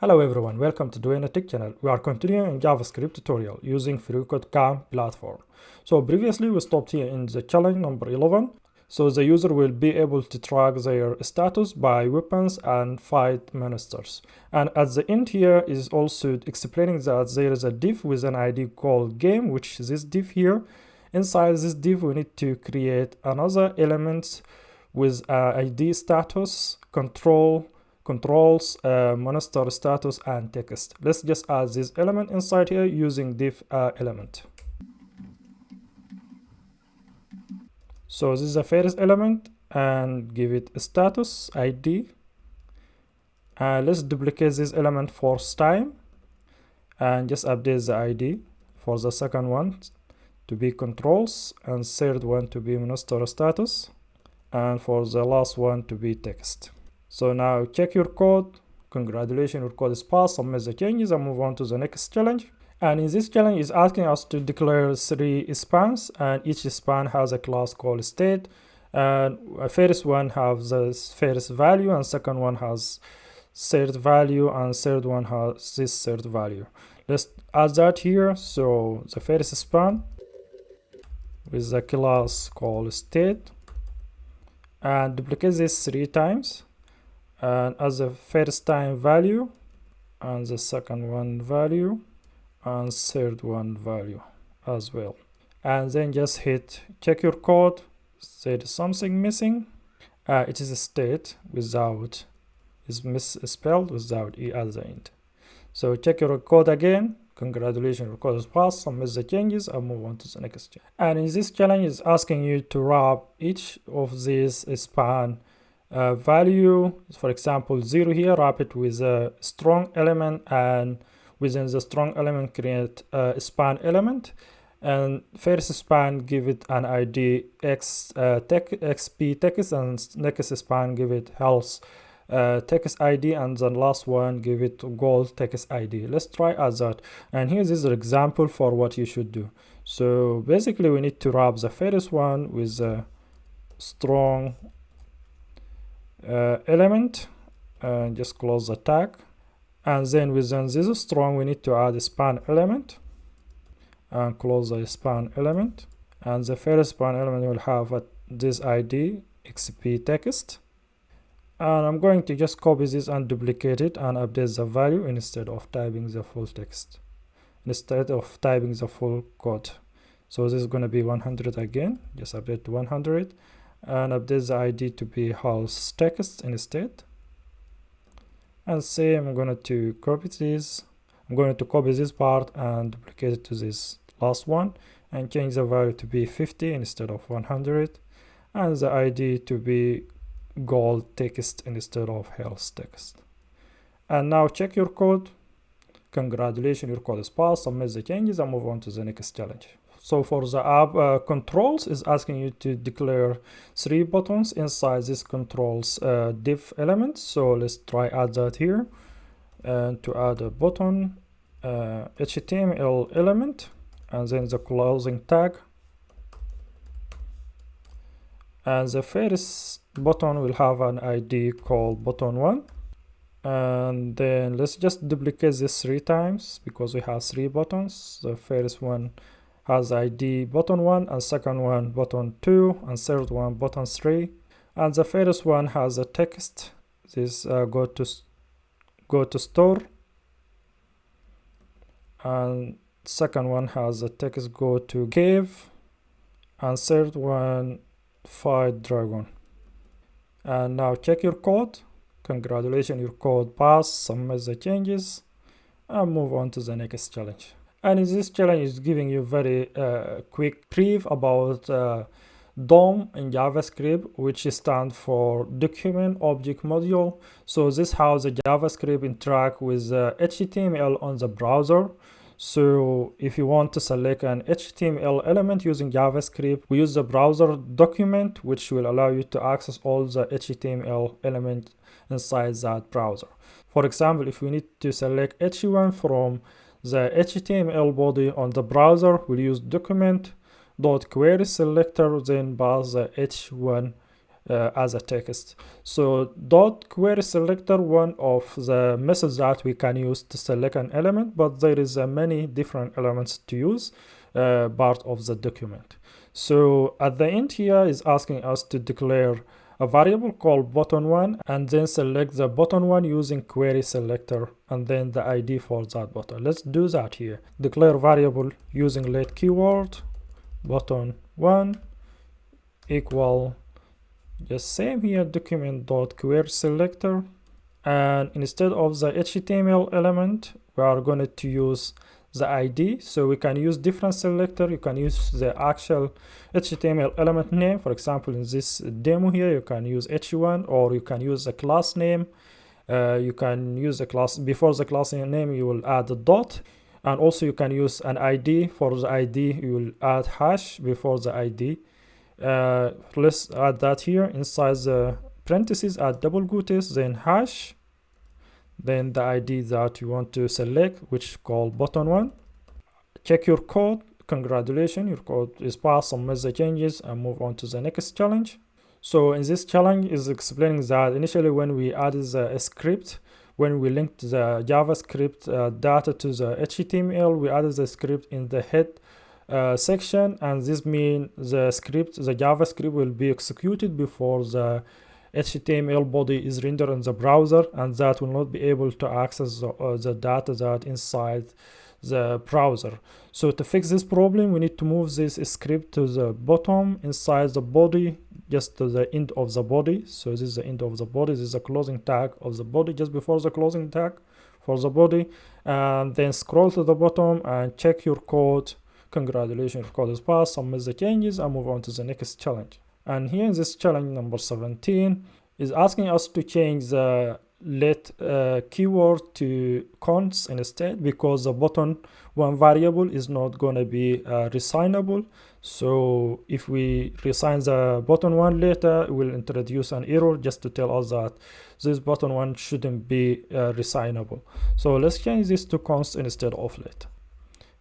Hello everyone, welcome to Doing a Tech channel. We are continuing JavaScript tutorial using FreeCodeCamp platform. So previously we stopped here in the challenge number 11. So the user will be able to track their status by weapons and fight monsters. And at the end here is also explaining that there is a div with an ID called game, which is this div here. Inside this div we need to create another element with ID status, controls, monster status, and text. Let's just add this element inside here using div element. So this is the first element and give it a status ID. Let's duplicate this element first time and just update the ID for the second one to be controls and third one to be monster status and for the last one to be text. So now check your code. Congratulations, your code is passed. Submit the changes and move on to the next challenge. And in this challenge is asking us to declare 3 spans, and each span has a class called state. And first one has the first value, and second one has third value, and third one has this third value. Let's add that here. So the first span with the class called state, and duplicate this 3 times. And as the first time value, and the second one value, and third one value as well. And then just hit check your code. Say something missing. It is a state without, is misspelled without e at the end. So check your code again. Congratulations, your code is passed. Submit the changes and move on to the next challenge. And in this challenge is asking you to wrap each of these span value, for example 0 here, wrap it with a strong element, and within the strong element create a span element, and first span give it an ID xp text, and next span give it health text ID, and the last one give it gold text ID. Let's try as that. And here is an example for what you should do. So basically we need to wrap the first one with a strong element, and just close the tag, and then within this strong we need to add a span element and close the span element, and the first span element will have this ID xp text, and I'm going to just copy this and duplicate it and update the value instead of typing the full text, instead of typing the full code. So this is going to be 100 again, just update to 100 and update the ID to be health text instead. And say I'm going to copy this. I'm going to copy this part and duplicate it to this last one and change the value to be 50 instead of 100, and the ID to be gold text instead of health text. And now check your code. Congratulations, your code is passed. Submit the changes and move on to the next challenge. So for the app controls is asking you to declare 3 buttons inside this controls div element. So let's try add that here. And to add a button, HTML element, and then the closing tag. And the first button will have an ID called button 1. And then let's just duplicate this 3 times because we have 3 buttons. The first one has ID button 1, and second one button 2, and third one button 3, and the first one has a text. This go to store, and second one has a text go to cave, and third one fight dragon. And now check your code. Congratulations, your code passed. Submit the changes and move on to the next challenge. And in this challenge is giving you very quick brief about DOM in JavaScript, which stands for Document Object Module. So this is how the JavaScript interact with HTML on the browser. So if you want to select an HTML element using JavaScript, we use the browser document, which will allow you to access all the HTML elements inside that browser. For example, if we need to select H1 from the HTML body on the browser, we'll use document.query selector, then pass the H1 as a text. So dot query selector, one of the methods that we can use to select an element, but there is many different elements to use part of the document. So at the end here is asking us to declare a variable called button1 and then select the button1 using query selector and then the ID for that button. Let's do that here. Declare variable using let keyword button1 equal just same here document dot query selector, and instead of the HTML element we are going to use the ID. So we can use different selector. You can use the actual HTML element name. For example, in this demo here, you can use h1, or you can use the class name. You can use the class before the class name. You will add a dot, and also you can use an ID. For the ID, you will add hash before the ID. Let's add that here inside the parentheses. Add double quotes, then hash, then the ID that you want to select, which called button1. Check your code. Congratulations, your code is passed. Submit the changes and move on to the next challenge. So in this challenge is explaining that initially when we added the script, when we linked the JavaScript data to the HTML, we added the script in the head section, and this means the JavaScript will be executed before the HTML body is rendered in the browser, and that will not be able to access the data that inside the browser. So to fix this problem, we need to move this script to the bottom inside the body, just to the end of the body. So this is the end of the body. This is the closing tag of the body, just before the closing tag for the body, and then scroll to the bottom and check your code. Congratulations, your code is passed. Submit the changes and move on to the next challenge. And here in this challenge number 17 is asking us to change the let keyword to const instead, because the button1 variable is not going to be resignable. So if we resign the button1 later, it will introduce an error just to tell us that this button1 shouldn't be resignable. So let's change this to const instead of let.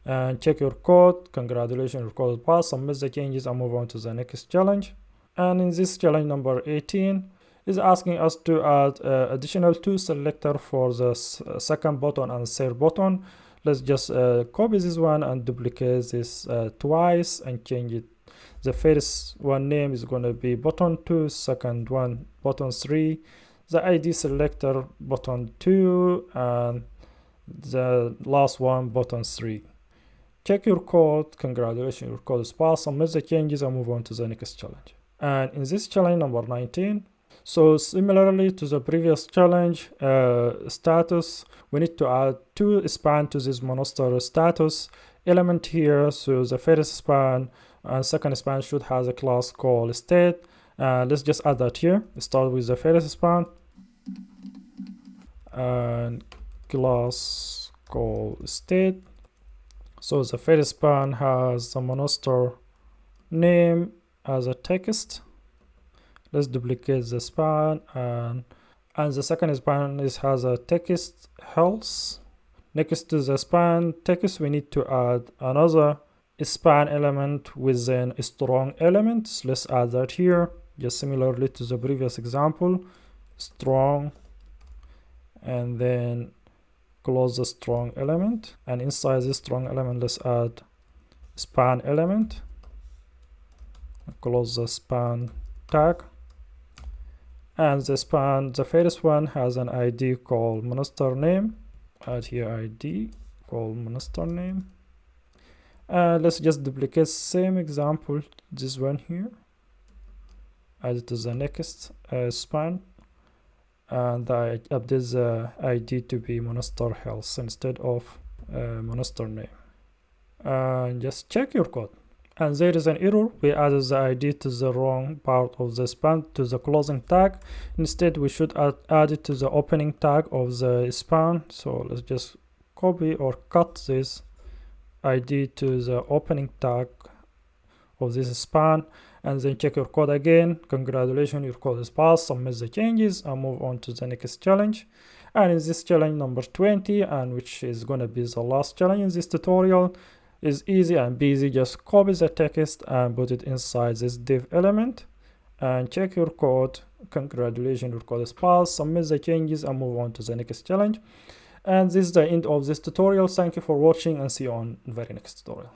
And check your code. Congratulations, your code is passed. Submit the changes and move on to the next challenge. And in this challenge number 18 is asking us to add additional two selector for the second button and third button. Let's just copy this one and duplicate this twice and change it. The first one name is going to be button2, second one button3, the ID selector button2, and the last one button3. Check your code. Congratulations, your code is passed. Submit the changes and move on to the next challenge. And in this challenge number 19, so similarly to the previous challenge status, we need to add two span to this monster status element here. So the first span and second span should have a class called state. Let's just add that here. Start with the first span and class called state. So the first span has the monster name as a text. Let's duplicate the span, and the second span has a text health. Next to the span text, we need to add another span element within a strong element. So let's add that here, just similarly to the previous example, strong, and then close the strong element, and inside this strong element let's add span element, close the span tag, and the first one has an ID called monster name. Add here ID called monster name, and let's just duplicate same example, this one here, add it to the next span, and I update the ID to be monster health instead of monster name. And just check your code, and there is an error. We added the ID to the wrong part of the span, to the closing tag. Instead we should add it to the opening tag of the span. So let's just copy or cut this ID to the opening tag of this span, and then check your code again. Congratulations, your code is passed. Submit the changes and move on to the next challenge. And in this challenge number 20, and which is going to be the last challenge in this tutorial, is easy and busy. Just copy the text and put it inside this div element, and check your code. Congratulations, your code is passed. Submit the changes and move on to the next challenge. And this is the end of this tutorial. Thank you for watching and see you on the very next tutorial.